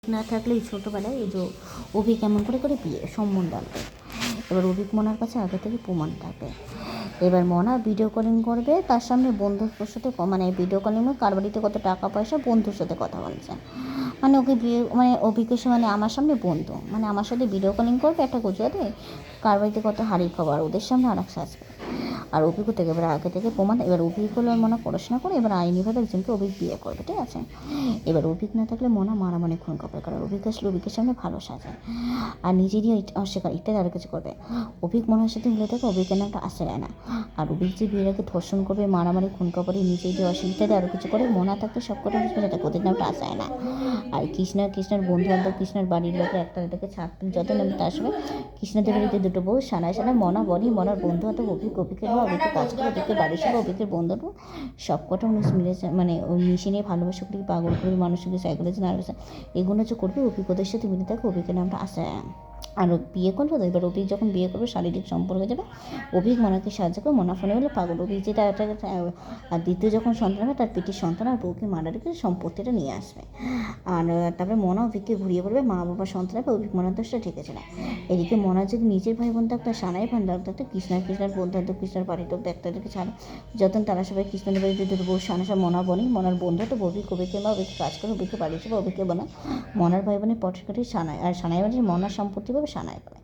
না থাকলে এই ছোটোবেলায় এই যে অভি কেমন করে করে বিয়ে সম্বন্ধ আনবে। এবার অভিক মনার কাছে আগে থেকে প্রমাণ থাকবে। এবার মনা ভিডিও কলিং করবে, তার সামনে বন্ধুর সাথে মানে ভিডিও কলিং কার বাড়িতে কত টাকা পয়সা বন্ধুর সাথে কথা বলছে, মানে ওকে বিয়ে মানে অভিকে মানে আমার সামনে বন্ধু মানে আমার সাথে ভিডিও কলিং করবে একটা গুজরাটে, কার বাড়িতে কত হাড়ি খাবার ওদের সামনে আর এক সাজবে। আর অভিজ্ঞ থেকে এবার আগে থেকে প্রমাণ। এবার অভিজ্ঞ মনে পড়াশোনা করে এবার আইনিভাবে একজনকে অভিজ্ঞ বিয়ে করবে, ঠিক আছে। এবার অভিজ্ঞ না থাকলে মনে মারামারি খুন করবে, কারণ অভিজ্ঞ আসলে অভিজ্ঞের সামনে ভালো সাজায় আর নিজেরই অস্বীকার ইত্যাদি আরও কিছু করবে। অভিজ্ঞ মনের সাথে মিলে থাকে অভিজ্ঞের নামটা আসে যায় না। আর অভিজ্ঞ যে বিয়ের আগে ধর্ষণ করবে, মারামারি খুন করবে, নিজেই যে অসুবিধাতে আরও কিছু করে মনে থাকতে সব কটা থাকে ওদের নামটা আসে যায় না। আর কৃষ্ণের বন্ধু বান্ধব কৃষ্ণের বাড়ির লোকের একটা থেকে ছাড়তে যত নাম তার সময় কৃষ্ণদের বাড়িতে দুটো বউ সানায় মনা বনি মনার বন্ধু বান্ধব অভিজ্ঞের বা অভিজ্ঞের কাজ করে অভিজ্ঞের বাড়ির সব অভিজ্ঞের বন্ধু সব কটা মানুষ মিলেছে, মানে ওই মিশে নিয়ে ভালোবাসা করি পাগল করি মানুষকে সাইকোলজি নার্ভাস এগুলো যে করবে অভিজ্ঞদের সাথে মিলে থাকে অভিজ্ঞের নামটা আসে। আর বিয়ে করলো তো এবার অভিক যখন বিয়ে করবে শারীরিক সম্পর্কে যাবে, অভিক মনাকে সাহায্য করে মনা ফোনে বলে পাগল অভিক যেটা আর দ্বিতীয় যখন সন্তান হবে তার পিটির সন্তান আর বউকে মারা রেখে সম্পত্তিটা নিয়ে আসবে। আর তারপরে মনা অভিককে ঘুরিয়ে বলবে মা বাবা সন্তান হবে অভিক মনার দোষটা ঠেকেছে না। এদিকে মনা যদি নিজের ভাই বোন থাকতো সানাই ভাই থাকতো কৃষ্ণের বন্ধু থাকতো কৃষ্ণের বাড়ির লোক দেখতে ছাড়া যতন তারা সবাই কৃষ্ণের বাড়িতে দুটো বউ সানা সব মনা বনি মনার বন্ধু তো অভিকে মা অভিকে কাজ করে অভিকে বাড়ি হিসেবে অভিকে বোনা মনার ভাই বোনের পটের কাঠি সানায় আর সানাই মানে মনার সম্পত্তি পাবে সানায় পাবে।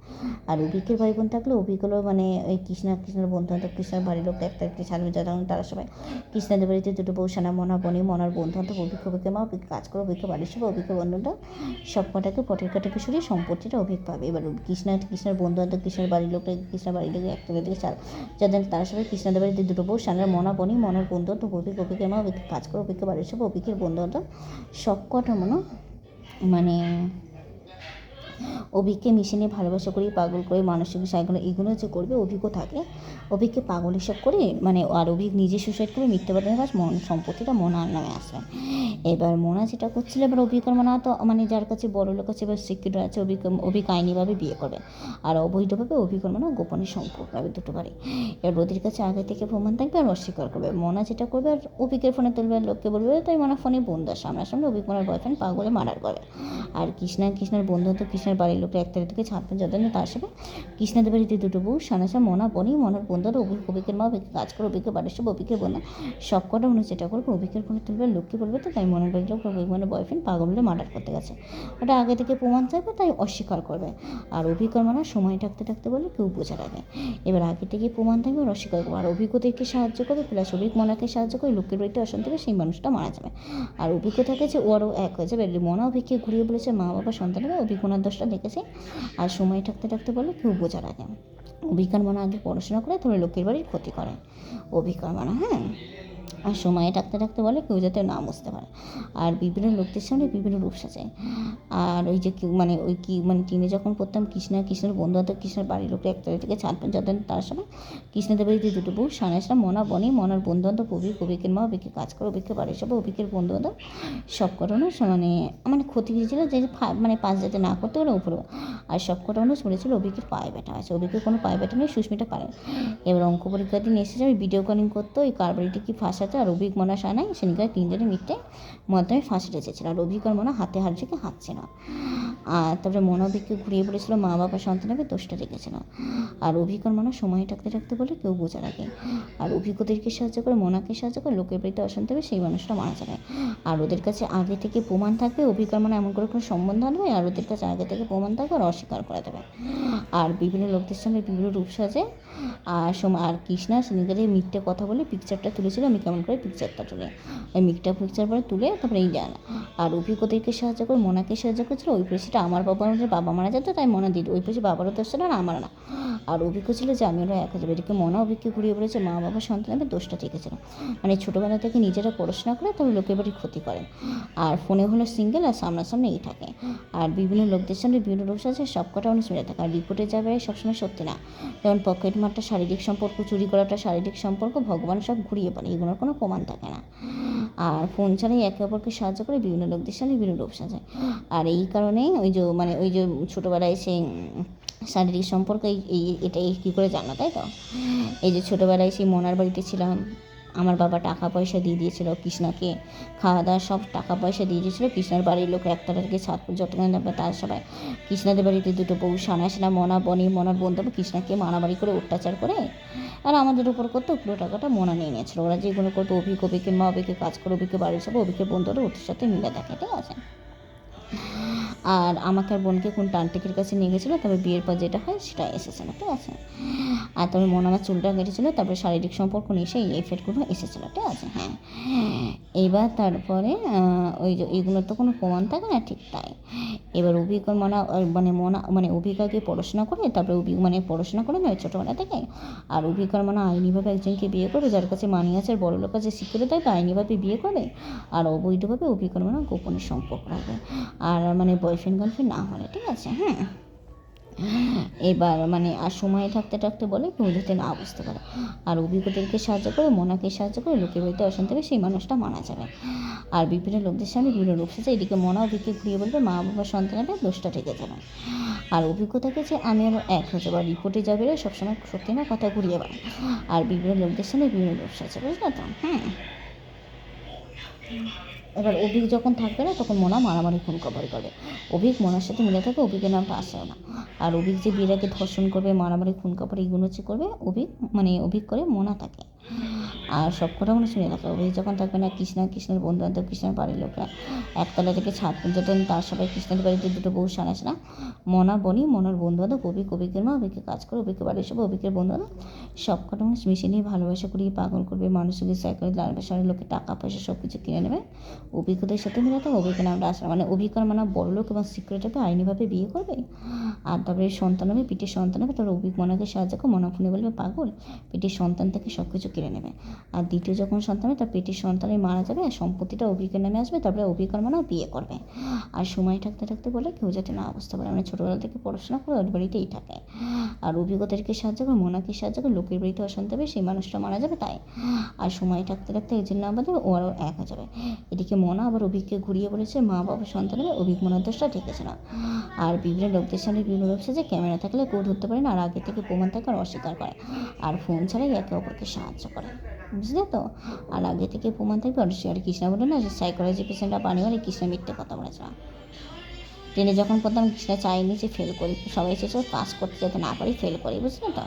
আর অভিকের ভাই বোন থাকলে অভিগুলো মানে ওই কৃষ্ণের বন্ধু বান্ধব কৃষ্ণের বাড়ির লোক একটা ছাড়বে যারা তারা সবাই কৃষ্ণদের বাড়িতে দুটো বউ সানা মনা বনি মনার বন্ধু বান্ধব অভিকে মা অভিকে কাজ করে অভিকে বাড়ির সবাই অভিকে বন্ধুটা সব কটাকে পটের কাটাকে সরিয়ে সম্পত্তিটা অভিক পাবে। এবার কৃষ্ণের বন্ধু বান্ধব কৃষ্ণের বাড়ির লোকটা কৃষ্ণের বাড়ির লোক একটা থেকে ছাড় যাদের তারা সবাই কৃষ্ণদের বাড়িতে দুটো বউ সানার মনা বনি মনার বন্ধু বান্ধব অভিকে মা অভিকে কাজ করে অভিকে বাড়ির সবাই অভিকের বন্ধু বান্ধব সব কটা মানে অভিককে মিশে নিয়ে ভালোবাসা করি পাগল করে মানসিক সাইকেল এগুলো যে করবে অভিজ্ঞ থাকে অভিককে পাগল হিসাব করে মানে আর অভিক নিজে সুসাইড করে মিথ্যাবাদী কাজ সম্পত্তিটা মোনার নামে আসবে। এবার মোনা যেটা করছিল এবার অভিজ্ঞর মোনা তো মানে যার কাছে বড় লোক আছে এবার সিকিউর আছে অভিক আইনিভাবে বিয়ে করবে আর অবৈধভাবে অভিজ্ঞর মোনা গোপনের সম্পর্ক হবে দুটো বাড়ি। এবার ওদের কাছে আগে থেকে প্রমাণ থাকবে আর অস্বীকার করবে। মোনা যেটা করবে আর অভিজ্ঞের ফোনে তুলবে আর লোককে বলবে তাই মোনা ফোনে বন্ধু সামনাসামনি অভিক মোনার বয়ফ্রেন্ড পাগলে মার্ডার করে। আর কৃষ্ণের বন্ধু তো কৃষ্ণের বাড়ির লোকটা এক তারিখ থেকে ছাড়বেন যতদিন তার সাথে কৃষ্ণদের বাড়িতে দুটো বউ সানাসা মনা বনি মনার বন্ধুরা অভিকের মা অভিকে কাজ করে অভিকে বাড়ির সব অভিকের বোনা সব কটা উনি যেটা করবে অভিকের ফোনে তুলবে লোককে বলবে তো তাই মনের বাড়ির লোক অভিক মানে বয়ফ্রেন্ড পাগল বলে মার্ডার করতে গেছে ওটা আগে থেকে প্রমাণ থাকবে তাই অস্বীকার করবে। আর অভিজ্ঞর মানে সময় থাকতে বলে কেউ বোঝার আগে এবার আগে থেকে প্রমাণ থাকবে আর অস্বীকার করবে। আর অভিজ্ঞদেরকে সাহায্য করবে প্লাস অভিক মনাকে সাহায্য করে লোকের বাড়িতে অশান্তি হবে সেই মানুষটা মারা যাবে। আর অভিজ্ঞ থাকে যে ওরও এক হয়ে যাবে মনা অভিককে ঘুরিয়ে বলেছে মা বাবা সন্তান হবে অভিক মনার দোষটা দেখেছে আর সময় থাকতে বলে কেউ বোঝার আগে অভিজ্ঞান মনে আগে পড়াশোনা করে তবে লোকের বাড়ির ক্ষতি করে অভিজ্ঞান মনে হ্যাঁ। আর সময়ে থাকতে বলে কেউ যাতে না বুঝতে পারে। আর বিভিন্ন লোকদের সামনে বিভিন্ন রূপ সাজায়। আর ওই যে মানে ওই মানে টিনে যখন পড়তাম কৃষ্ণের বন্ধু বান্ধব কৃষ্ণের বাড়ির লোকটা এক তারিখ থেকে ছাড়বেন যতদিন তার সময় কৃষ্ণদের বাড়িতে দুটো বউ সানাসা মনা বনি মনার বন্ধু বান্ধব অভিকের মা অভিকে কাজ করে অভিকে বাড়ির সব অভিকের বন্ধু বান্ধব সব কটানো মানে ক্ষতি হয়েছিল যে মানে পাঁচ যাতে না করতে পারে উপরে। আর সব কটানো শুনেছিল অভিকের পায়ে ব্যথা আছে অভিকের কোনো পায়ে ব্যথা নেই সুস্মিতা পারে। এবার অঙ্ক পরীক্ষার দিন এসেছে আমি ভিডিও কলিং করতো ওই কার বাড়িতে কি ফাঁসাতে আর অভিক মনা সানাই সেদিনকার তিনজনের মিথ্যে মাধ্যমে ফাঁসিটা চেয়েছিল আর অভিজ্ঞর মনা হাতে হাত রেখে হাঁটছিল। আর তারপরে মনা অভিককে ঘুরিয়ে বলেছিল মা বাবা সন্তানকে দোষটা রেখেছিল। আর অভিজ্ঞর মনা সময় থাকতে বলে কেউ বোঝার আগে আর অভিজ্ঞদেরকে সাহায্য করে মনাকে সাহায্য করে লোকের বাড়িতে অশান্তি হবে সেই মানুষটা মারা যাবে। আর ওদের কাছে আগে থেকে প্রমাণ থাকবে অভিজ্ঞর মনে এমন করে কোনো সম্বন্ধ আনবে আর ওদের কাছে আগে থেকে প্রমাণ থাকবে আর অস্বীকার করে দেবে। আর বিভিন্ন লোকদের সঙ্গে বিভিন্ন রূপ সাজে আর কৃষ্ণা সেদিনকার মিথ্যে কথা বলে পিকচারটা তুলেছিল আমি কেমন করে পিকচারটা তুলে এই পিকচার পরে তুলে তারপরে এই জানা। আর অভিজ্ঞদেরকে সাহায্য করে মনাকে সাহায্য করেছিল ওই পয়সাটা আমার বাবা মারা যেত তাই মনা দিল ওই পয়সা বাবারও দোষ ছিল না আমার না। আর অভিজ্ঞ ছিল যে আমি ওরা এক হয়ে যাবে এদিকে মনা অভিজ্ঞকে ঘুরিয়ে বলেছে মা বাবা সন্তানের দোষটা ঠেকেছিল মানে ছোটোবেলা থেকে নিজেরা পড়াশোনা করে তবে লোকের বাড়ি ক্ষতি করে। আর ফোনে হলো সিঙ্গেল আর সামনাসামনি এই থাকে। আর বিভিন্ন লোকদের সামনে বিভিন্ন রূপ আছে সব কটা মানুষ মিলে থাকে আর রিপোর্টে যাবে সবসময় সত্যি না। যেমন পকেট মারটা শারীরিক সম্পর্ক চুরি করাটা শারীরিক সম্পর্ক ভগবান সব ঘুরিয়ে পারে এগুলোর কোনো প্রমাণ থাকে না। আর ফোন ছাড়াই একে অপরকে সাহায্য করে বিভিন্ন লোকদের সামনে বিভিন্ন রূপ সাজায়। আর এই কারণে ওই যে ছোটোবেলায় সেই শারীরিক সম্পর্ক এটাই কী করে জানো তাই তো এই যে ছোটোবেলায় সেই মনার বাড়িতে ছিলাম আমার বাবা টাকা পয়সা দিয়ে দিয়েছিল কৃষ্ণাকে, খাওয়া দাওয়া সব টাকা পয়সা দিয়ে দিয়েছিল। কৃষ্ণার বাড়ির লোক একতলা থেকে ছাদ যতক্ষণ যাবে তার সবাই কৃষ্ণাদের বাড়িতে দুটো বউ সানা মনা বনি মনার বন্ধু কৃষ্ণাকে মারামারি করে অত্যাচার করে আর আমাদের উপর করতো পুরো টাকাটা মনা নিয়ে নিয়েছিল। ওরা যেগুলো করতো অভিকের মা অভিকে কাজ করে অভিকে বাড়ির সব অভিকের বন্ধুরা ওদের সাথে মিলে থাকে, ঠিক আছে। আর আমাকে আর বোনকে কোন তান্ত্রিকের কাছে নিয়ে গেছিলো, তবে বিয়ের পর যেটা হয় সেটা এসেছিলো, ঠিক আছে। আর তবে মনে আমার চুলটা কেটেছিলো, তারপরে শারীরিক সম্পর্ক নিয়ে এসে এই এফেক্টগুলো এসেছিলো, ঠিক আছে। হ্যাঁ, এইবার তারপরে ওই যে এইগুলোর তো কোনো প্রমাণ থাকে না, ঠিক তাই। এবার অভিজ্ঞ মানে অভিজ্ঞকে পড়াশোনা করে, তারপরে পড়াশোনা করে না ছোটোবেলা থেকে। আর অভিজ্ঞর আইনিভাবে একজনকে বিয়ে করবে যার কাছে মানি আছে, আর বড় লোক কাছে শিক্ষিত থাকবে, আইনিভাবে বিয়ে করবে। আর অবৈধভাবে অভিজ্ঞর গোপনে সম্পর্ক রাখবে, আর বয়ফ্রেন্ড গার্লফ্রেন্ড না হলে, ঠিক আছে। হ্যাঁ, এবার আর সময় থাকতে থাকতে বলে কেউ যাতে না বুঝতে পারে। আর অভিজ্ঞদেরকে সাহায্য করে, মোনাকে সাহায্য করে লোকের বাড়িতে অশান্তি হবে, সেই মানুষটা মারা যাবে। আর বিভিন্ন লোকদের সামনে বিভিন্ন রূপ সেজে এদিকে মনা অভিজ্ঞকে ঘুরিয়ে বলবে মা বাবা সন্তানেরা দোষটা ঠেকে যাবে। আর অভিজ্ঞতাকে যে আমি আরও এক হয়ে যাবো, আর রিপোর্টে যাবে সবসময় সত্যি না কথা ঘুরিয়ে বেড়ায়। আর বিভিন্ন লোকদের সামনে বিভিন্ন রূপ সেজে, বুঝলে তো। এবার অভিক যখন থাকবে না তখন মোনা মারামারি খুন খবর করবে। অভিক মোনার সাথে মিলে থাকে, অভিকের নামটা আসেও না। আর অভিক যে বিয়েটাকে ধর্ষণ করবে, মারামারি খুন খবর এইগুলো হচ্ছে করবে অভিক করে মোনা থাকে। আর সব কটা শুনে রাখে। অভিক যখন থাকবে না, কৃষ্ণের বন্ধু বান্ধব, কৃষ্ণের বাড়ির লোকরা একতলা থেকে ছাদ পর্যন্ত, তার সবাই কৃষ্ণের বাড়িতে দুটো বউ সানা মনা বনি মনার বন্ধু বান্ধব, অভিকের মা অভিকে কাজ করে, অভিকের বাড়ির সব অভিকের বন্ধু বান্ধব সব কটা মিশে নিয়ে ভালোবাসা করিয়ে পাগল করবে, মানুষকে সাইকেল লালবাসার লোকে টাকা পয়সা সব কিছু কিনে নেবে। অভিজ্ঞদের সাথে মিলে থাকে, অভিজ্ঞের নামটা আসবে অভিজ্ঞর বড় লোক এবং সিক্রেটারকে আইনিভাবে বিয়ে করবে। আর তারপরে সন্তান হবে, পিঠের সন্তান হবে, তারপরে অভিক মনাকে সাহায্য করে, মনা ফোনে বলবে পাগল, পেটের সন্তান থেকে সব কিছু কেড়ে নেবে। আর দ্বিতীয় যখন সন্তান হবে তার পেটের সন্তানই মারা যাবে, আর সম্পত্তিটা অভিজ্ঞের নামে আসবে। তারপরে অভিজ্ঞর বিয়ে করবে। আর সময় থাকতে থাকতে বলে কেউ যাতে না বুঝতে পারে, ছোটোবেলা থেকে পড়াশোনা করে ওর বাড়িতেই থাকে। আর অভিজ্ঞতাদেরকে সাহায্য করে, মোনাকে সাহায্য করে, লোকের বাড়িতে অশান্তি হবে, সেই মানুষটা মারা যাবে তাই। আর সময় থাকতে থাকতে এই জন্য আমাদের ও আরও এক হয়ে যাবে। এদিকে মনা আবার অভিককে ঘুরিয়ে বলেছে মা বাবা সন্তান হবে, অভিক মনার দোষটা ঠেকেছে না। আর বিভিন্ন লোকদের সামনে বিভিন্ন লোক যে ক্যামেরা থাকলে কেউ ধরতে পারে না, আর আগে থেকে প্রমাণ থাকে আর অস্বীকার করে, আর ফোন ছাড়াই একে অপরকে সাহায্য করে, বুঝলে তো। আর আগে থেকে প্রমাণ থাকবে আর কৃষ্ণা বলে না যে সাইকোলজি পেশেন্টরা পানি হলে কৃষ্ণা মিথ্যে কথা বলেছে না। ট্রেনে যখন পড়তাম কৃষ্ণা চাইনি যে ফেল করি, সবাই চেয়েছে পাস করতে যাতে না পারি, ফেল করি, বুঝলে তো।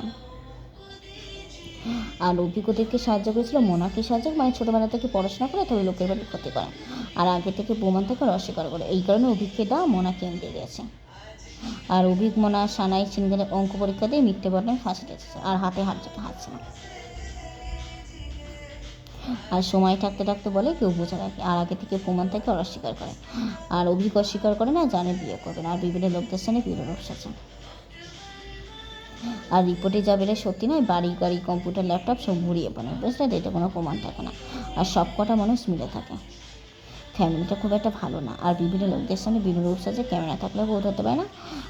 আর অভিজ্ঞদেরকে সাহায্য করেছিল, মোনাকে সাহায্য ছোটোবেলা থেকে পড়াশোনা করে তবে লোকের বাড়ির ক্ষতি করে, আর আগে থেকে প্রমাণ থেকে অস্বীকার করে। এই কারণে অভিজ্ঞকে দাও মোনাকে দিয়ে দিয়েছে। আর অভিক মোনা সানাই সিঙ্গেলের অঙ্ক পরীক্ষা দিয়ে মিথ্যে বর্ণে ফাঁসি দিয়েছে, আর হাতে হাঁটছে না। আর সময় থাকতে থাকতে বলে কেউ বোঝা রাখে, আর আগে থেকে প্রমাণ থেকে অস্বীকার করে। আর অভিক অস্বীকার করে না, জানে বিয়ে করবে না। আর বিভিন্ন লোকদের সামনে বিভিন্ন লোক সাজে। আর রিপোর্টে যাবে সত্যি নয়, বাড়ি গাড়ি কম্পিউটার ল্যাপটপ সব ঘুরিয়ে বানায়, বুঝলে, এটা কোনো প্রমাণ থাকে না। আর সব কটা মানুষ মিলে থাকে। ফ্যামিলিটা খুব একটা ভালো না। আর বিভিন্ন লোকদের সামনে বিভিন্ন রূপ সাজে, ক্যামেরা থাকলেও বোধ হতে পারে না।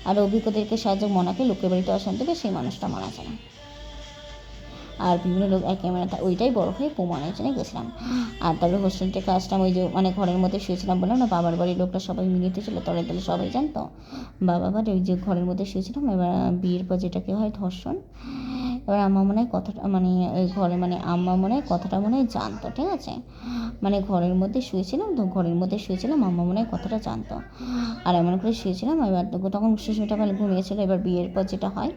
আর অভিজ্ঞদেরকে সাহায্য মোনাকে লোকের বাড়িতে অশান্তি হবে, সেই মানুষটা মারা যায় না। আর বিভিন্ন লোক ক্যামেরাটা ওইটাই বড় হয়ে প্রমাণের জন্য গেছিলাম। আর তারপরে হোস্টেল থেকে আসলাম, ওই যে ঘরের মধ্যে শুয়েছিলাম বললাম না, বাবার বাড়ির লোকটা সবাই মিলিত ছিল, তলে তলে সবাই জানতো। বাবার ওই যে ঘরের মধ্যে শুয়েছিলাম, এবার বিয়ের পর যেটাকে হয় ধর্ষণ। এবার আম্মা মনে হয় কথাটা ওই ঘরে আম্মা মনে হয় কথাটা জানতো, ঠিক আছে। ঘরের মধ্যে শুয়েছিলাম তো, ঘরের মধ্যে শুয়েছিলাম, আম্মা মনে হয় কথাটা জানতো। আর এমন করে শুয়েছিলাম, এবার তখন সুস্মিতা ঘুমিয়েছিল। এবার বিয়ের পর যেটা হয়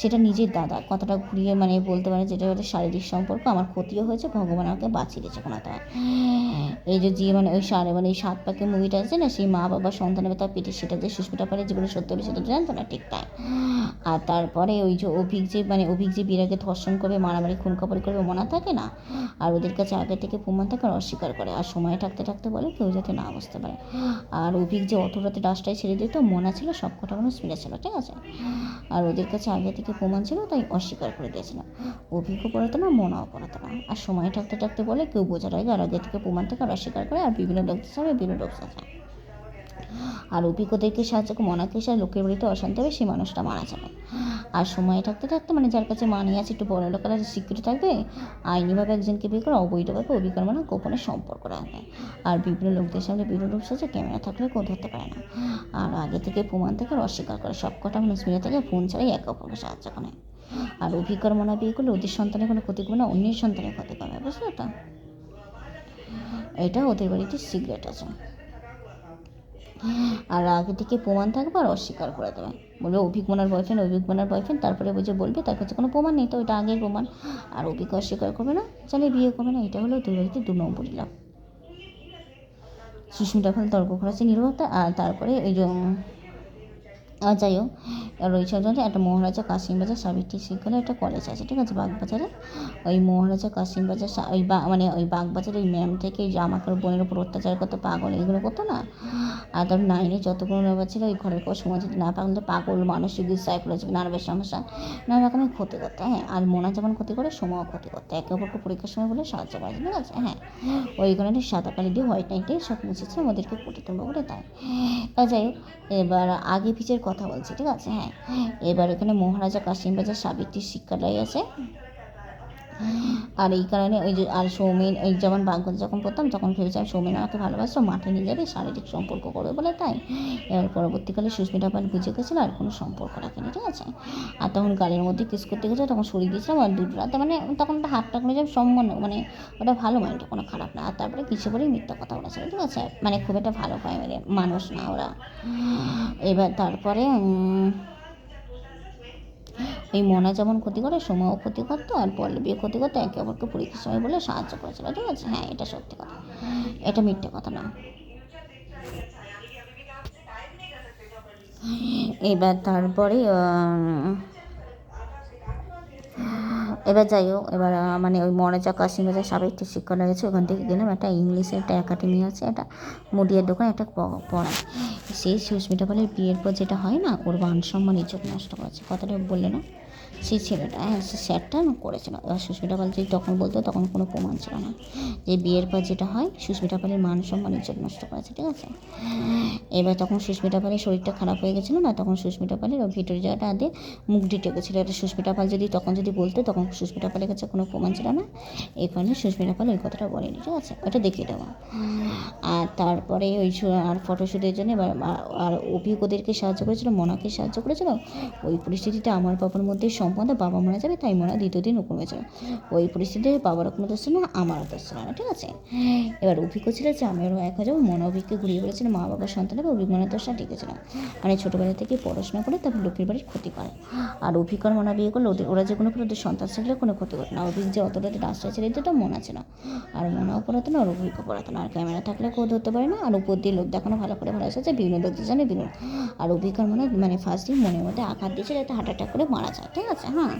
সেটা নিজের দাদা কথাটা ঘুরিয়ে বলতে পারে, যেটা হচ্ছে শারীরিক সম্পর্ক, আমার ক্ষতিও হয়েছে, ভগবান আমাকে বাঁচিয়ে দিয়েছে কোনো তার। এই যে ওই এই 7 পাকের মুভিটা আছে না, সেই মা বাবা সন্তান হবে তার পেটে, সেটা যে সুস্মিতা পারে জীবনে সত্য হবে সেটা জানতো না, ঠিক তাই। আর তারপরে ওই যে অভিক যে বিরাগে ধর্ষণ করবে, মারামারি খুন খবর করবে, মনে থাকে না। আর ওদের কাছে আগে থেকে প্রমাণ থাকে আর অস্বীকার করে। আর সময় থাকতে থাকতে বলে কেউ যাতে না বুঝতে পারে। আর অভিক যে অত রাতে ডাসটায় ছেড়ে দিত, মনা ছিল, সব কটা মানুষ মিলে ছিল, ঠিক আছে। আর ওদের কাছে আগে থেকে প্রমাণ ছিল, তাই অস্বীকার করে দিয়েছিল। অভিজ্ঞ পড়াতো না, মনাও পড়াতো না। আর সময় থাকতে থাকতে বলে কেউ বোঝার আগে আর আগে থেকে প্রমাণ থেকে আর অস্বীকার করে। আর বিভিন্ন লোকদের সাথে বিভিন্ন লোক আছে। আর অভিজ্ঞদেরকে সাহায্য করে, মনাকে সাহায্য লোকের বাড়িতে অশান্তি হবে, সেই মানুষটা মারা যাবে। আর সময় থাকতে থাকতে যার কাছে মানি আছে, একটু বড় লোকেরা স্বীকৃতি থাকবে, আইনিভাবে একজনকে বিয়ে করে, অবৈধভাবে অভিজ্ঞান গোপনে সম্পর্ক রাখবে। আর বিভিন্ন লোকদের সামনে বিভিন্ন রূপ সাজে, ক্যামেরা থাকলে কেউ ধরতে পারে না। আর আগে থেকে প্রমাণ থেকে অস্বীকার করে, সব কটা মানুষ মিলে থেকে ফোন ছাড়াই একে অপরকে সাহায্য করে। আর অভিজ্ঞর মনা বিয়ে করলে ওদের সন্তানের কোনো ক্ষতি করবে না, অন্যের সন্তানের ক্ষতি করবে, বুঝলে তো? এটা ওদের বাড়িতে সিক্রেট আছে। আর আগে থেকে প্রমাণ থাকবে আর অস্বীকার করে দেবে, বলবে অভিজ্ঞানার বয়ফ্রেন্ড, তারপরে বুঝে বলবে তার কাছে কোনো প্রমাণ নেই, তো ওইটা আগের প্রমাণ। আর অভিজ্ঞ অস্বীকার করবে না, জানে বিয়ে করবে না। এটা হলো ওদের বাড়িতে 2 নম্বরই লাভ। সুস্মিতা ফল তর্ক করেছে নিরবতা। আর তারপরে ওই যে যাই হোক, রইচন্দ্রে একটা মহারাজা কাশিমবাজার সাবিত্রী শিক্ষালয় একটা কলেজ আছে, ঠিক আছে, বাগবাজারে। ওই মহারাজা কাশিমবাজার ওই মানে ওই বাগবাজারে ওই ম্যাম থেকে যে আমাকে বোনের উপর অত্যাচার করতো, পাগল এগুলো করতো না। আর তার 9-এ যতগুলো ব্যাপার ছিল, ওই ঘরের পর সময় যদি না পাগল, পাগল মানসিক সাইকোলজিক নার্ভের সমস্যা নানা রকমের ক্ষতি করতে। হ্যাঁ, আর মনা যেমন ক্ষতি করে, সময়ও ক্ষতি করতে, একে অপরকে পরীক্ষার সময় বলে সাহায্য করে, ঠিক আছে। হ্যাঁ, ওই কারণে সাদা কালি দিয়ে হোয়াইট নাইট দিয়ে সব মুছেছে ওদেরকে পটে তুলবো বলে, তাই। যাই হোক, এবার আগে পিছের কথা বলছি, ঠিক আছে। হ্যাঁ, এবার এখানে মহারাজা কাশিমবাজার সাবিত্রী শিক্ষালয় আছে। আর এই কারণে ওই যে আর সৌমেন, ওই যেমন বাগবাজার যখন পড়তাম তখন ভেবেছিলাম সৌমেন আমাকে ভালোবাসতো, মাঠে নিয়ে যাবে, শারীরিক সম্পর্ক করবে বলে, তাই। এবার পরবর্তীকালে সুস্মিতা পাল বুঝে গেছিলো আর কোনো সম্পর্ক রাখেনি, ঠিক আছে। আর তখন গালের মধ্যে কিস করতে গেছিলো, তখন সরিয়ে দিয়েছিলাম। আর 2 রাতে মানে তখন একটা হাতটা করে যাবে সম্মান, মানে ওটা ভালো মাইন্ডে, কোনো খারাপ না। আর তারপরে কিছু করেই মিথ্যা কথা বলেছিল, ঠিক আছে, মানে খুব একটা ভালো ফ্যামিলির মানুষ না ওরা। এবার তারপরে এই মনা যেমন ক্ষতি করে, সময়ও ক্ষতি করতো, আর পল্লবীও ক্ষতি করতো, একে অপরকে পরীক্ষার সময় বলে সাহায্য করেছিল, ঠিক আছে। হ্যাঁ, এটা সত্যি কথা, এটা মিথ্যে কথা না। এবার তারপরে এবার যাই হোক, এবার মানে ওই মহারাজা কাশিমবাজার সাবিত্রী শিক্ষালয় আছে, ওখান থেকে গেলাম। একটা ইংলিশের একটা একাডেমি আছে, একটা মুদিয়ার দোকান, একটা পড়ায়। সেই সুস্মিতা পালের বিয়ের পর যেটা হয় না, ওর মান সম্মান ইজ্জত নষ্ট করেছে, কথাটা বললে না সেই ছেলেটা। হ্যাঁ, সে স্যারটা করেছিল। এবার সুস্মিতা পাল যদি তখন বলতো, তখন কোনো প্রমাণ ছিল না যে বিয়ের পর যেটা হয়, সুস্মিতা পালের মান সম্মান ইজ্জত নষ্ট করেছে, ঠিক আছে। এবার তখন সুস্মিতা পালের শরীরটা খারাপ হয়ে গেছিলো না, তখন সুস্মিতা পালের ভিতরে যাওয়াটা আদে মুখ ডিটে গেছিলো। এটা সুস্মিতা পাল যদি তখন যদি বলতো, তখন সুস্মিতা পালের কাছে কোনো প্রমাণ ছিল না, এই কারণে সুস্মিতা পাল ওই কথাটা বলেনি, ঠিক আছে, ওটা দেখিয়ে দেওয়া। আর তারপরে ওই আর ফটোশ্যুটের জন্য এবার আর অভিজ্ঞদেরকে সাহায্য করেছিল, মনাকে সাহায্য করেছিল। ওই পরিস্থিতিতে আমার বাবার মধ্যে সম্পদ, বাবা মারা যাবে, তাই মনা দ্বিতীয় দিন হুকুম হয়েছিল। ওই পরিস্থিতিতে বাবারও কোনো দোষ ছিল না, আমারও দোষ ছিল না, ঠিক আছে। এবার অভিজ্ঞ ছিল যে আমিও এক হয়ে যাবো, মনা অভিজ্ঞকে ঘুরিয়ে বলেছিল মা বাবার সন্তানের অভিজ্ঞানের দোষটা টিকেছিল, মানে ছোটোবেলা থেকে পড়াশোনা করে তারপর লোকের বাড়ির ক্ষতি করে। আর অভিজ্ঞর মনা বিয়ে করলে ওরা যে কোনো ওদের সন্তান ছেলে কোনো ক্ষতি করে না। অভিজ্ঞ যে অতটা রাস্তায় ছেড়ে দিত মনা ছিল, আর মনাও পড়াতো না, আর অভিজ্ঞ পড়াতো না। আর ক্যামেরা থাকলে কেউ ধরতে পারে না, আর উপর দিয়ে লোক দেখানো ভালো করে ভালো এসেছে, বিভিন্ন লোক জানে বিভিন্ন। আর অভিজ্ঞর মানে ফার্স্ট দিন মনের মধ্যে আঘাত দিয়েছে যাতে হার্ট অ্যাটাক করে মারা যায়, ঠিক আছে। হ্যাঁ,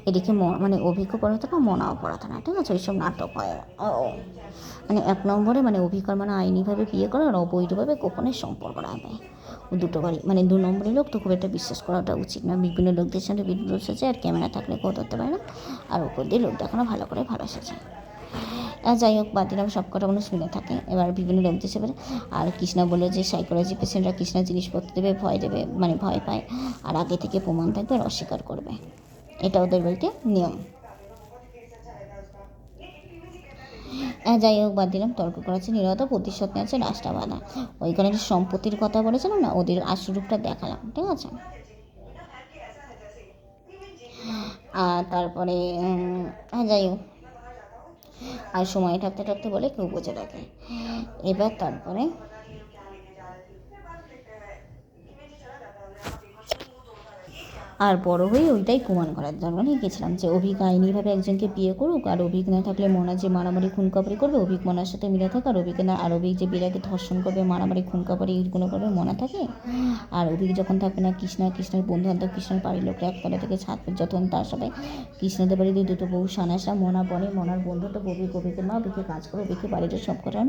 এদিকে মানে অভিজ্ঞ পড়াতো না, মনাও পড়াতো না, ঠিক আছে, ওইসব নাটক হয়। মানে 1 নম্বরে মানে অভিজ্ঞর মানে আইনিভাবে বিয়ে করে, আর অবৈধভাবে গোপনের সম্পর্ক রাখবে, ও দুটো বাড়ি। মানে 2 নম্বরের লোক তো খুব একটা বিশ্বাস করাটা উচিত না, বিভিন্ন লোকদের সঙ্গে বিভিন্ন এসেছে, আর ক্যামেরা থাকলে কেউ ধরতে পারে না, আর উপর দিয়ে লোক দেখানো ভালো করে ভালো এসেছে। যাই হোক, বাদ দিলাম, সব কটা কোনো শুনে থাকে। এবার বিভিন্ন লোক দেশে পারে। আর কৃষ্ণা বললো যে সাইকোলজি পেশেন্টরা কৃষ্ণা জিনিসপত্র দেবে, ভয় দেবে, মানে ভয় পায়, আর আগে থেকে প্রমাণ থাকবে আর অস্বীকার করবে, এটা ওদের বাড়িতে নিয়ম। যাই হোক, বাদ দিলাম, তর্ক করাচ্ছে নিরবতা, প্রতিশোধ নিয়েছে রাস্তা বাঁধা। ওইখানে যে সম্পত্তির কথা বলেছিলাম না, ওদের আশুরূপটা দেখালাম, ঠিক আছে। আর তারপরে যাই হোক, আর সময় থাকতে থাকতে বলে কেউ বোঝে রাখে। এবার তারপরে আর বড় হয়ে ওইটাই প্রমাণ করার জন্য নিয়ে গেছিলাম যে অভিক আইনিভাবে একজনকে বিয়ে করুক, আর অভিক না থাকলে মনা যে মারামারি খুনকাবারি করবে, অভিক মনার সাথে মিলে থাকে, আর অভিক না, আর অভিক যে বিরাকে ধর্ষণ করবে, মারামারি খুনকাবারি এইগুলো করবে, মনা থাকে। আর অভিক যখন থাকবে না, কৃষ্ণের বন্ধুবান্ধব, কৃষ্ণের বাড়ির লোকরা একতলা থেকে ছাদ যখন তার সবাই কৃষ্ণদের বাড়িতে 2টো বউ সানাসা, মনা বনে, মনার বন্ধুটা অভিকের মা, অভিকে কাজ করে, অভিকে বাড়িতে সব করা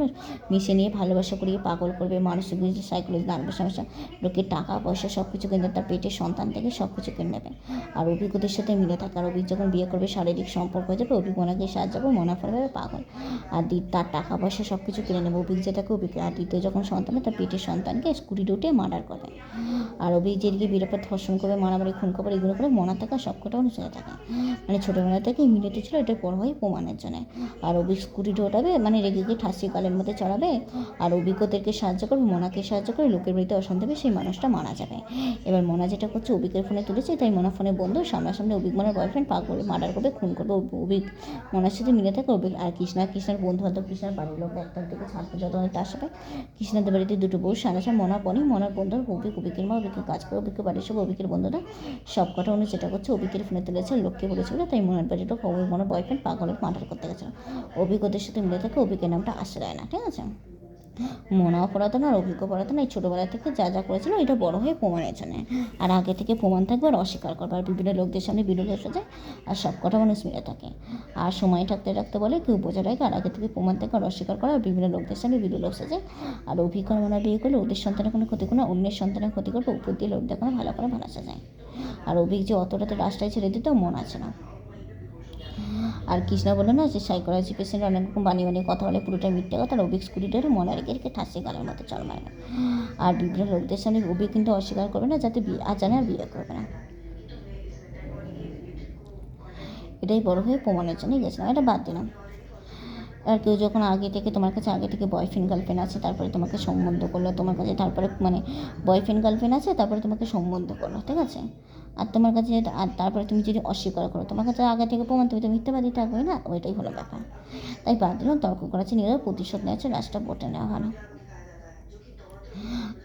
মিশে নিয়ে ভালোবাসা করিয়ে পাগল করবে, মানসিক সাইকোলজি নার্ভের সমস্যা, লোকের টাকা পয়সা সব কিছু কিনে, তার পেটের সন্তান থেকে সব কিছু কিনে নেবে। আর অভিজ্ঞদের সাথে মিলে থাকে। আর অভিক যখন বিয়ে করবে, শারীরিক সম্পর্ক হয়ে যাবে, অভিক মনাকে সাহায্য করবে, মনা ফেলবে পাগল, আর তার টাকা পয়সা সব কিছু কিনে নেবে। অভিক যেটাকে অভিক, আর দ্বিতীয় যখন সন্তান, তার পেটের সন্তানকে স্কুটিতে উঠে মার্ডার করবে। আর অভিক যেদিকে বিরাপে ধর্ষণ করবে, মারামারি খুন করবে, এগুলো করে মনা থাকা সবকটা অনুসারে থাকে, মানে ছোটোবেলা থেকে মিলিত ছিল, এটা বড় হয় প্রমাণের জন্য। আর অভিক স্কুটিতে ওঠাবে, মানে রেগে গিয়ে ঠাসি গালের মধ্যে চড়াবে, আর অভিজ্ঞদেরকে সাহায্য করবে, মনাকে সাহায্য করে, লোকের বাড়িতে অশান্তি হবে, সেই মানুষটা মারা যাবে। এবার মনা যেটা করছে, অভিকের ফোনে তুলেছে, করছে, তাই মোনা ফোনে বন্ধু সামনাসামনি অভিক মনার বয়ফ্রেন্ড পাগল মার্ডার করবে, খুন করবে। অভিক মনার সাথে মিলে থাকে অভিক আর কৃষ্ণার বন্ধু বান্ধব, কৃষ্ণার বাড়ির লোক একটার দিকে ছাড়তে যত হয় তার সাথে কৃষ্ণাদের বাড়িতে দুটো বউ সামনাসামনি মনা বনি, মনার বন্ধু অভিকের মা, অভিকের কাজ করে, অভিকের বাড়ির সব অভিকের বন্ধুরা সব কটা উনি যেটা করছে অভিকের ফোনে তুলেছে, লোককে বলেছিল, তাই মনার বাড়ির লোক মনার বয়ফ্রেন্ড পাগলের মার্ডার করতে গেছিলো। অভিক ওদের সাথে মিলে থাকে, অভিকের নামটা আশ্রয় না, ঠিক আছে। মনাও পড়াতো না আর অভিজ্ঞ পড়াতো না। এই ছোটোবেলা থেকে যা যা করেছিল এটা বড় হয়ে প্রমাণের জন্য, আর আগে থেকে প্রমাণ থাকবে আর অস্বীকার করবে, আর বিভিন্ন লোকদের সামনে বিরোধ এসে যায়, আর সব কটা মানুষ মিলে থাকে। আর সময় থাকতে থাকতে বলে কেউ বোঝা রাখে, আর আগে থেকে প্রমাণ থাকে আর অস্বীকার করে, আর বিভিন্ন লোকদের সামনে বিরোধ এসে যায়। আর অভিজ্ঞ মনা বিয়ে করলে ওদের সন্তানের কোনো ক্ষতি করে না, অন্যের সন্তানের ক্ষতি করবে, উপর দিয়ে লোক দেখানো ভালো করে ভালোসা যায়। আর অভিক যে অতটাতে রাস্তায় ছেড়ে দিতেও মন আছে না। আর কৃষ্ণা বললো না যে সাইকোলজি পেশেন্ট অনেক রকম বানিয়ে কথা বলে, পুরোটাই মিথ্যে কথা। আর অভিক স্কুটি ধরে মনে রেখে ঠাসে গালের মতো চল মারে না। আর বিভিন্ন লোকদের সামনে অভিক কিন্তু অস্বীকার করবে না, যাতে বিয়ে আর জানে আর বিয়ে করবে না। এটাই বড় হয়ে প্রমাণের জন্য গেছিলাম, এটা বাদ দিলাম। আর কেউ যখন আগে থেকে তোমার কাছে আগে থেকে বয়ফ্রেন্ড গার্লফ্রেন্ড আছে, তারপরে তোমাকে সম্বন্ধ করলো তোমার কাছে, তারপরে মানে বয়ফ্রেন্ড গার্লফ্রেন্ড আছে তারপরে তোমাকে সম্বন্ধ করলো, ঠিক আছে। আর তোমার কাছে আর তারপরে তুমি যদি অস্বীকার করো, তোমার কাছে আগে থেকে প্রমাণ, তুমি তো মিথ্যাবাদী থাকবে না, ওইটাই হলো ব্যাপার। তাই বাদ দিলাম, তর্ক করাচ্ছে নিজেরা প্রতিশোধ নেওয়া, লাস্টটা বটে নেওয়া ভালো।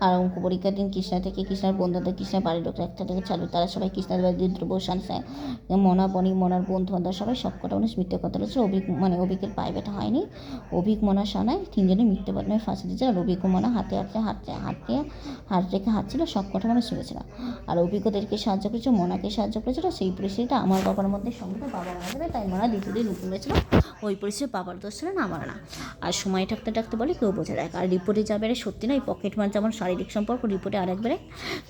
আর অঙ্ক পরীক্ষার দিন কৃষ্ণার বন্ধুদের কৃষ্ণার বাড়ির লোকরা একটা থেকে চালু, তারা সবাই কৃষ্ণার বাড়ির ধ্রুব সানসায় মনা বনি, মনার বন্ধু বান্ধব সবাই সব কটা মানুষ মিথ্যে কথা বলেছে। অভিকের পায়ে ব্যথা হয়নি, অভিক মনা সানায় তিনজনে মিথ্যে বদনামে ফাঁসি দিয়েছে। আর অভিক মনা হাত রেখে হাঁটছিল, সব কটা মানুষ শুনেছিল। আর অভিজ্ঞদেরকে সাহায্য করেছে, মনাকে সাহায্য করেছিল। সেই পরিস্থিতিটা আমার বাবার মধ্যে সঙ্গে বাবা মারা যাবে, তাই মনা দ্বিতীয় লুকিয়ে গেছিল। ওই পরিস্থিতি বাবার দোষ ছিল না, আমার না। আর সময় থাকতে বলে কেউ বোঝা দেয়। আর রিপোর্টে যাবে সত্যি নয়, পকেট মার যেমন শারীরিক সম্পর্ক রিপোর্টে আর একবারে,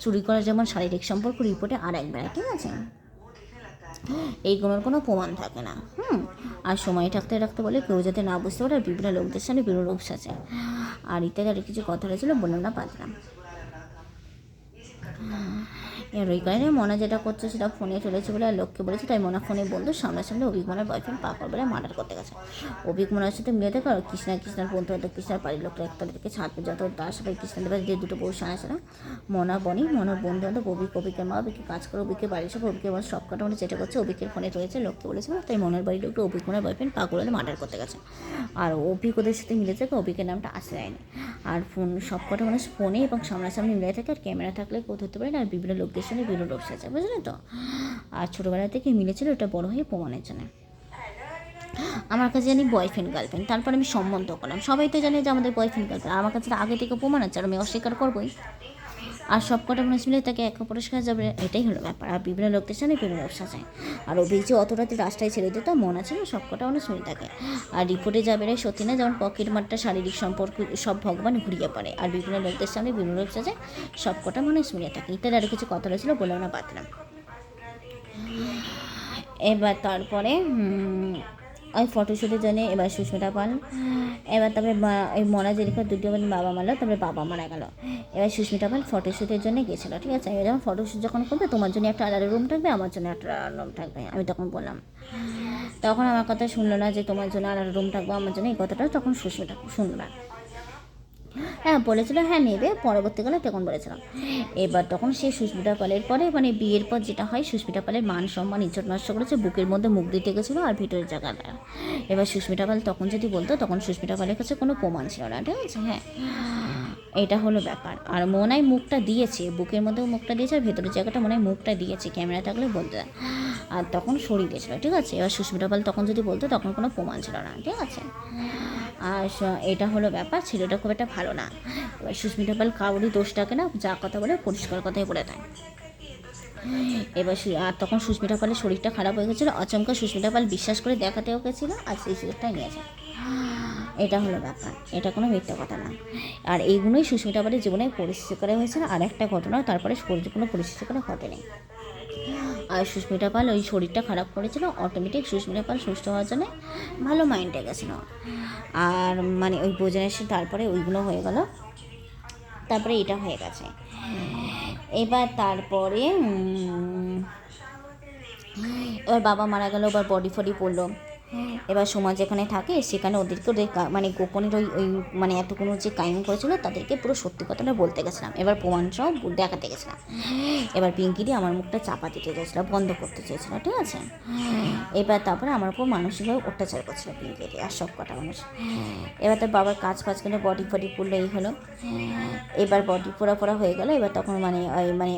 চুরি করা যেমন শারীরিক সম্পর্ক রিপোর্টে আর একবারে, ঠিক আছে। এইগুলোর কোনো প্রমাণ থাকে না। আর সময় থাকতে বলে কেউ যাতে না বুঝতে পারে, আর বিভিন্ন লোকদের সামনে বিরোধ আছে। আর ইত্যাদি আর কিছু কথা হয়েছিল, বললাম না, পারলাম। এর ওই কারণে মনা যেটা করছে সেটা ফোনে চলেছে বলে আর লোককে বলেছে, তাই মনা ফোনে বন্ধু সামনাসামনি অভিক মনার বয়ফ্রেন্ড পাগল বলে মার্ডার করতে গেছে। অভিক মনার সাথে মিলে থাকে, আর কৃষ্ণার বন্ধু হয়তো কৃষ্ণার বাড়ির লোকরা একটা থেকে ছাড়তে যত, তার সাথে কৃষ্ণাদের বাড়ি যে দুটো বউ সারা মনা বনি, মনার বন্ধু হয়তো অভিকের মা, অভিকে কাজ করে, অভিকের বাড়ির সব অভিকের মা সব কটা মানে যেটা করছে অভিকের ফোনে রয়েছে, লোককে বলেছিল, তাই মনার বাড়ির লোকটা অভিক মনার বয়ফ্রেন্ড পাগল বলে মার্ডার করতে গেছে। আর অভিক ওদের সাথে মিলে থাকে, অভিকের নামটা আশ্রয়নি। আর সব কটা মানুষ ফোনে এবং সামনাসামনি মিলে থাকে, আর ক্যামেরা থাকলে কেউ ধরতে পারে না, আর বিভিন্ন লোকদের সঙ্গে বিরোধ আছে, বুঝলে তো। আর ছোটোবেলা থেকে মিলেছিল, ওটা বড় হয়ে প্রমাণের জন্য। আমার কাছে জানি বয়ফ্রেন্ড গার্লফ্রেন্ড, তারপর আমি সম্বন্ধ করলাম, সবাই তো জানে যে আমাদের বয়ফ্রেন্ড গার্লফ্রেন্ড, আমার কাছে আগে থেকে প্রমাণ আছে, আর আমি অস্বীকার করবোই। আর সব কটা মানুষ মিলে তাকে এক পুরস্কার যাবে, এটাই হলো ব্যাপার। আর বিভিন্ন লোকদের সামনে বিভিন্ন ব্যবসা চায়। আর অভিযোগ যে অত রাতে রাস্তায় ছেড়ে দিত মন আছে না, সব কটা মানুষ মিলে থাকে। আর রিপোর্টে যাবে সত্যি না, যেমন পকেট মারটা শারীরিক সম্পর্ক সব ভগবান ঘুরিয়ে পড়ে। আর বিভিন্ন লোকদের সামনে বিভিন্ন ব্যবসা চায়, সব কটা মানুষ মিলে থাকে। ইত্যাদি আর কিছু কথা হয়েছিল, বললাম না, পাতলাম। এবার তারপরে ওই ফটোশ্যুটের জন্য এবার সুস্মিতা পাল, এবার তারপরে ওই মনা জেরিকা দুটো বাবা মারলো, তারপরে বাবা মারা গেল। এবার সুস্মিতা পাল ফটোশ্যুটের জন্য গেছিলো, ঠিক আছে। এবার যখন ফটোশ্যুট যখন করবে, তোমার জন্য একটা আলাদা রুম থাকবে, আমার জন্য একটা আলাদা রুম থাকবে, আমি তখন বললাম। তখন আমার কথা শুনলো না, যে তোমার জন্য আলাদা রুম থাকবে, আমার জন্য, এই কথাটা তখন সুস্মিতা শুনলো না। হ্যাঁ বলেছিল, হ্যাঁ নেবে, পরবর্তীকালে তখন বলেছিলাম। এবার তখন সে সুস্মিতা পালের পরে মানে বিয়ের পর যেটা হয়, সুস্মিতা পালের মান সম্মান ইজ্জত নষ্ট করেছে, বুকের মধ্যে মুখ দিতে গেছিলো আর ভিতরের জায়গাটা। এবার সুস্মিতা পাল তখন যদি বলতো, তখন সুস্মিতা পালের কাছে কোনো প্রমাণ ছিল না, ঠিক আছে। হ্যাঁ, এটা হলো ব্যাপার। আর মনে হয় মুখটা দিয়েছে, বুকের মধ্যেও মুখটা দিয়েছে, আর ভেতরের জায়গাটা মনে হয় মুখটা দিয়েছে, ক্যামেরা থাকলে বলতে। আর তখন সরিয়ে দিয়েছিল, ঠিক আছে। এবার সুস্মিতা পাল তখন যদি বলতো, তখন কোনো প্রমাণ ছিল না, ঠিক আছে। আর এটা হলো ব্যাপার, ছেলেটা খুব একটা ভালো না। এবার সুস্মিতা পাল কাউরই দোষটাকে না, যা কথা বলে পরিষ্কার কথাই বলে দেয়। এবার আর তখন সুস্মিতা পালের শরীরটা খারাপ হয়ে গেছিলো, আচমকা সুস্মিতা পাল বিশ্বাস করে দেখাতেও গেছিলো, আর সেই সুযোগটাই নিয়েছে। এটা হলো ব্যাপার, এটা কোনো মিথ্যা কথা না। আর এইগুলোই সুস্মিতা পালের জীবনে পরিস্থিতি করে হয়েছিল। আর একটা ঘটনা, তারপরে কোনো পরিস্থিতি করে ঘটেনি। আর সুস্মিতা পাল ওই শরীরটা খারাপ করেছিল, অটোমেটিক সুস্মিতা পাল সুস্থ হওয়ার জন্য ভালো মাইন্ডে গেছিলো। আর মানে ওই বোঝানো এসে তারপরে ওইগুলো হয়ে গেল, তারপরে এটা হয়ে গেছে। এবার তারপরে এবার বাবা মারা গেল, এবার বডি ফডি পড়লো, এবার সোমা যেখানে থাকে সেখানে ওদেরকে মানে গোপনের ওই মানে এতগুলো যে কায়েম করেছিল তাদেরকে পুরো সত্যি কথাটা বলতে গেছিলাম, এবার প্রমাণটাও দেখাতে গেছিলাম। এবার পিঙ্কিদি আমার মুখটা চাপা দিতে চেয়েছিল, বন্ধ করতে চেয়েছিল, ঠিক আছে। এবার তারপরে আমার উপর মানসিকভাবে অত্যাচার করছিল পিঙ্কিদি আর সব কটা মানুষ। এবার তার বাবার কাজ করে বডি ফডি পুরলো, এই হলো। এবার বডি পোড়া হয়ে গেল। এবার তখন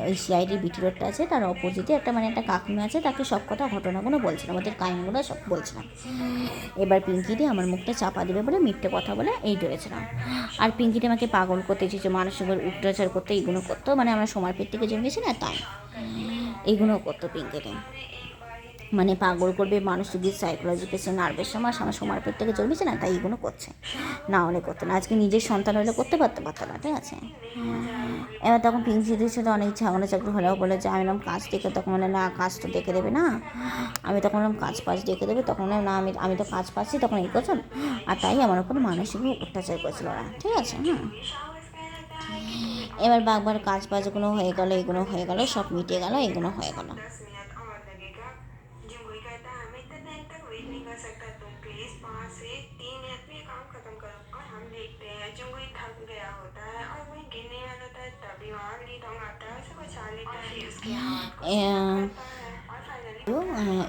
ওই সিআইডি বিটি রোডটা আছে, তার অপোজিটে একটা কাকিমা আছে, তাকে সব কটা ঘটনাগুলো বলছিলাম, আমাদের কাহিনীগুলো সব বলছিলাম। এবার পিঙ্কিদি আমার মুখটা চাপা দেবে বলে মিথ্যে কথা বলে এই ডরেছিলাম। আর পিঙ্কিদি আমাকে পাগল করতে চেয়েছে, মানসিক অত্যাচার করতে, এইগুলো করতো, মানে আমরা সময় পেট থেকে জন্মেছি না, তাই এইগুলো করতো পিঙ্কিদি। মানে পাগল করবে, মানসিক সাইকোলজি পেশেন্ট, নার্ভের সমস্যা, আমার সময় পেট থেকে জন্মেছে না, তাই এগুলো করছে, না হলে করতো না। আজকে নিজের সন্তান হলে করতে পারতো না, ঠিক আছে। এবার তখন পিঙ্কিদির সাথে অনেক ঝামেলা চাকরি হলেও বলে যে আমি এরকম কাজ দেখে, তখন বলে না কাজ তো দেখে দেবে না, আমি তখন এরকম কাজ দেখে দেবে, তখন না আমি তো কাজ পাচ্ছি, তখন এই করছেন। আর তাই আমার উপর মানসিক অত্যাচার করেছিল ওরা, ঠিক আছে। এবার বারবার কাজগুলো হয়ে গেলো, এগুলো হয়ে গেলো, সব মিটে গেলো, এগুলো হয়ে গেলো।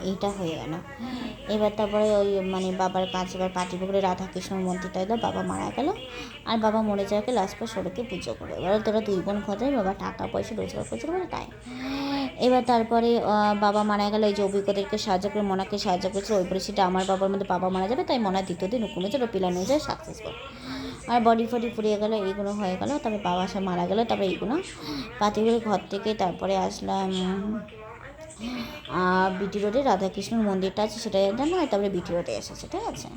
এইটা হয়ে গেল। এবার তারপরে ওই মানে বাবার কাজ, এবার পাটিপুকুরে রাধাকৃষ্ণর মন্দিরটা এলো, বাবা মারা গেল। আর বাবা মরে যাওয়াকে লাস্ট পর সড়কে পুজো করে, এবার তোরা দুই বোন খোঁজায়, বাবা টাকা পয়সা রোজগার করছিল বলে তাই। এবার তারপরে বাবা মারা গেল, এই যে অভিজ্ঞদেরকে সাহায্য করে মনাকে সাহায্য করেছিল, ওই পরিস্থিতিটা আমার বাবার মধ্যে বাবা মারা যাবে, তাই মনা দ্বিতীয় দিন হুকুমে ছিল পিলার নিয়ে যায় সাকসেসফুল। আর বডি ফডি ফুরিয়ে গেলো, এইগুলো হয়ে গেলো। তারপরে বাবা সব মারা গেলো, তারপরে এইগুলো পাতিগুলোর ঘর থেকে তারপরে আসলাম বিটি রোডে রাধাকৃষ্ণর মন্দিরটা আছে, সেটা জানো, তারপরে বিটি রোডে এসেছে, ঠিক আছে।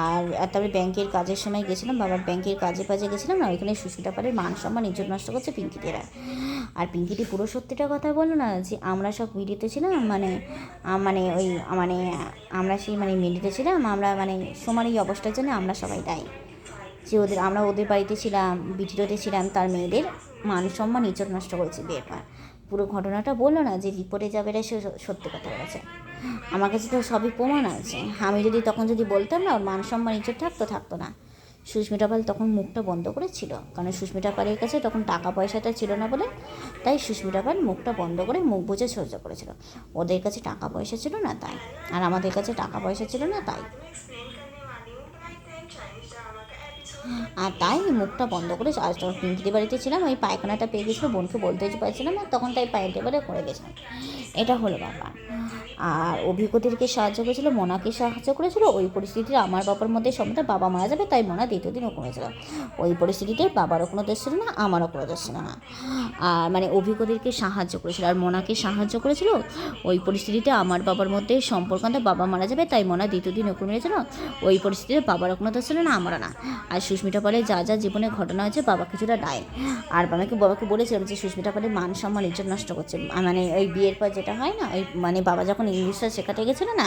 আর তারপরে ব্যাংকের কাজের সময় গেছিলাম, বাবার ব্যাংকের কাজে গেছিলাম না, ওইখানে সুস্মিতা পালের মান সম্মান ইজ্জত নষ্ট করছে পিঙ্কিদিরা। আর পিঙ্কিদি পুরো সত্যিটা কথা বললো না, যে আমরা সব মিডিতে ছিলাম, আমরা সেই মিডিতে ছিলাম, আমরা সোমার এই অবস্থার জন্য আমরা সবাই দায়ী, যে আমরা ওদের বাড়িতে ছিলাম, বিটি রোডে ছিলাম, তার মেয়েদের মান সম্মান ইজ্জত নষ্ট করেছে বিয়ের পর। পুরো ঘটনাটা বললো না, যে রিপোর্টে যাবে, সে সত্যি কথা বলেছে। আমার কাছে তো সবই প্রমাণ আছে, আমি তখন যদি বলতাম না, ওর মান সম্মান ইজ্জত থাকতো না। সুস্মিতা পাল তখন মুখটা বন্ধ করেছিল, কারণ সুস্মিতা পালের কাছে তখন টাকা পয়সাটা ছিল না বলে, তাই সুস্মিতা পাল মুখটা বন্ধ করে মুখ বুঝে সহ্য করেছিল। ওদের কাছে টাকা পয়সা ছিল না তাই, আর আমাদের কাছে টাকা পয়সা ছিল না তাই, আর তাই মুখটা বন্ধ করে। আজ তখন পিঙ্কিদের বাড়িতে ছিলাম, ওই পায়খানাটা পেয়ে গেছিলো, বোনকে বলতে পারছিলাম না, তখন তাই পায়ের টেবিলে করে গেছিলাম, এটা হলো ব্যাপার। আর অভিজ্ঞদেরকে সাহায্য করেছিল, মনাকে সাহায্য করেছিল, ওই পরিস্থিতিতে আমার বাবার মধ্যে সময় বাবা মারা যাবে, তাই মনা দ্বিতীয় দিন হুকুম হয়েছিল। ওই পরিস্থিতিতে বাবারও কোনো দোষ ছিল না, আমারও কোনো দোষ ছিল না। আর অভিজ্ঞদেরকে সাহায্য করেছিল আর মনাকে সাহায্য করেছিল, ওই পরিস্থিতিতে আমার বাবার মধ্যে সম্পর্কটা বাবা মারা যাবে, তাই মনা দ্বিতীয় দিন হুকুম হয়েছিল। ওই পরিস্থিতিতে বাবারও কোনো দোষ ছিল না, আমারও না। আর সুস্মিতা পালের যা জীবনে ঘটনা হয়েছে, বাবা কিছুটা দায়। আর বাবাকে বলেছিলাম যে সুস্মিতা পালের মান সম্মান ইজ্জত নষ্ট করছে, ওই বিয়ের পর যেটা হয় না, ওই বাবা যখন ইংলিশটা শেখাতে গেছিলো না,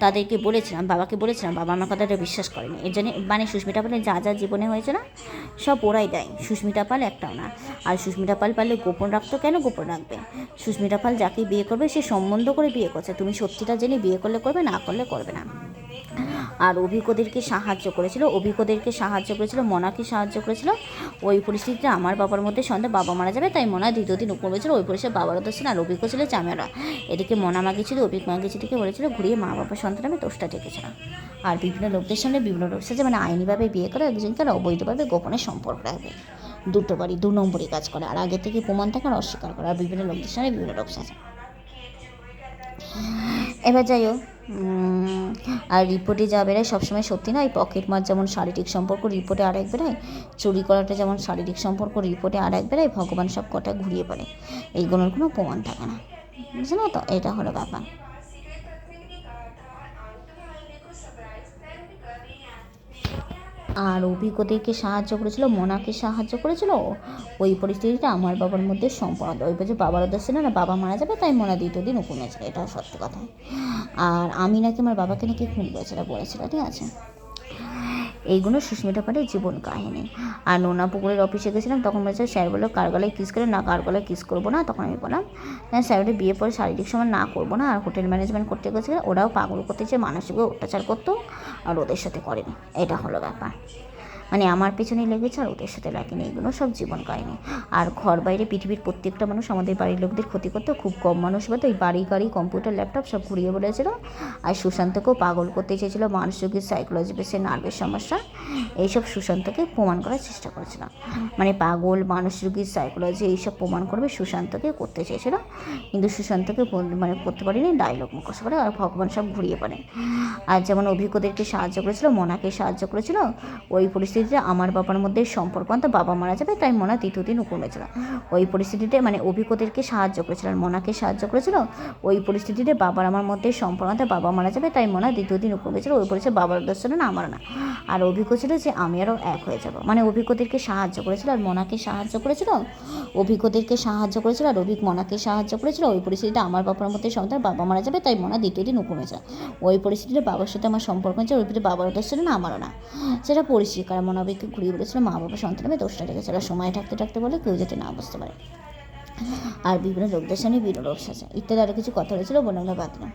তাদেরকে বলেছিলাম, বাবাকে বলেছিলাম, বাবা আমার কথাটা বিশ্বাস করেনি। এর জন্য সুস্মিতা পালের যা জীবনে হয়েছে না, সব ওরাই দেয়, সুস্মিতা পাল একটাও না। আর সুস্মিতা পাল পারলে গোপন রাখতো, কেন গোপন রাখবে? সুস্মিতা পাল যাকে বিয়ে করবে সে সম্বন্ধ করে বিয়ে করছে, তুমি সত্যিটা জেনে বিয়ে করলে করবে, না করলে করবে না। আর অভিজ্ঞদেরকে সাহায্য করেছিল, মনাকে সাহায্য করেছিল। ওই পরিস্থিতিতে আমার বাবার মধ্যে সন্ধ্যা বাবা মারা যাবে, তাই মনা দ্বিতীয় দিন হুকুম হয়েছিল। ওই পরিস্থিতি বাবারও দোষ ছিল, আর অভিজ্ঞ ছিল চামেরা। এদিকে মনা মাগিয়েছিল, অভিজ্ঞ বলেছিল ঘুরিয়ে মা বাবার সন্তান দোষটা ঠেকেছিল। আর বিভিন্ন লোকদের সামনে বিভিন্ন লোক সাথে আইনিভাবে বিয়ে করে একজনকে, আর অবৈধভাবে গোপনে সম্পর্ক রাখবে, দু নম্বরই কাজ করে, আর আগে থেকে প্রমাণ থাকে আর অস্বীকার করে, আর বিভিন্ন লোকদের সামনে বিভিন্ন লোক সাথে। এবার যাই হোক, আর রিপোর্টে যা বেরোয় সবসময় সত্যি নয়। পকেট মার যেমন শারীরিক সম্পর্ক, রিপোর্টে আরেক বেরোয়। চুরি করাটা যেমন শারীরিক সম্পর্ক, রিপোর্টে আরেক বেরোয়। ভগবান সব কটা ঘুরিয়ে পড়ে, এইগুলোর কোনো প্রমাণ থাকে না, বুঝলে তো? এটা হলো ব্যাপার। আর অভিজ্ঞদেরকে সাহায্য করেছিল, মনাকে সাহায্য করেছিল। ওই পরিস্থিতিতে আমার বাবার মধ্যে সম্পর্ক, ওই বলছে বাবার দোষ ছিল না, বাবা মারা যাবে, তাই মনা দ্বিতীয় দিন হুকুম হয়েছিল, এটা সত্যি কথা। আর আমি নাকি আমার বাবাকে খুন করেছিল বলেছিল, ঠিক আছে। এইগুলো সুস্মিতা পাঠের জীবন কাহিনী। আর নোনা পুকুরের অফিসে গেছিলাম, তখন বলেছে স্যার বললো কার গলায় কিস করে, না কার গলায় কিস করবো না। তখন আমি বললাম হ্যাঁ স্যার ওটা বিয়ে পরে শারীরিক সময় না করবো না। আর হোটেল ম্যানেজমেন্ট করতে গেছিলো, ওরাও পাগল করতে চেয়ে মানসিকভাবে অত্যাচার করতো, আর ওদের সাথে করেনি। এটা হলো ব্যাপার। মানে আমার পেছনেই লেগেছে আর ওদের সাথে লাগেনি। এগুলো সব জীবন কাহিনী। আর ঘর বাইরে পৃথিবীর প্রত্যেকটা মানুষ আমাদের বাড়ির লোকদের ক্ষতি করতো, খুব কম মানুষ বাদ ওই বাড়ি গাড়ি কম্পিউটার ল্যাপটপ সব ঘুরিয়ে বলেছিল। আর সুশান্তকেও পাগল করতে চেয়েছিল, মানসিক সাইকোলজি বেসে নার্ভের সমস্যা, এইসব সুশান্তকে প্রমাণ করার চেষ্টা করেছিল। মানে পাগল, মানসিক সাইকোলজি এইসব প্রমাণ করবে সুশান্তকে করতে চেয়েছিল, কিন্তু সুশান্তকে মানে করতে পারেনি, ডায়লগ মুখস্থ করে। আর ভগবান সব ঘুরিয়ে পারে। আর যেমন অভিজ্ঞদেরকে সাহায্য করেছিল, মনাকে সাহায্য করেছিল, ওই পরিস্থিতিতে আমার বাবার মধ্যে সম্পর্ক, তো বাবা মারা যাবে তাই মনা তৃতীয় দিন কমেছিল। ওই পরিস্থিতিতে মানে অভিজ্ঞদেরকে সাহায্য করেছিল, আর মনাকে সাহায্য করেছিল। ওই পরিস্থিতিতে বাবার আমার মধ্যে সম্পর্ক, বাবা মারা যাবে তাই মনা দ্বিতীয় দিন কমেছিল। ওই পরিস্থিতি বাবার দোষ ছিল না, আমার না। আর অভিজ্ঞ ছিল যে আমি আরও এক হয়ে যাব, মানে অভিজ্ঞদেরকে সাহায্য করেছিল আর মনাকে সাহায্য করেছিল, অভিজ্ঞদেরকে সাহায্য করেছিল আর মনাকে সাহায্য করেছিল। ওই পরিস্থিতিতে আমার বাবার মধ্যে সন্তান, বাবা মারা যাবে তাই মনা দ্বিতীয় দিন কমেছে। ওই পরিস্থিতিতে বাবার সাথে আমার সম্পর্ক হয়েছে, ওই পরিস্থিতি বাবার দোষ ছিল না, আমারও না। সেটা পরিষ্কার। মনাবিককে ঘুরিয়ে বলেছিল মা বাবা সন্তানের দোষটা রেখেছিল, সময় থাকতে থাকতে বলে কেউ যাতে না বুঝতে পারে। আর বিভিন্ন লোকদের সামনে বিরোধ আছে ইত্যাদি আরও কিছু কথা হয়েছিল, বলে আমরা বাদ না।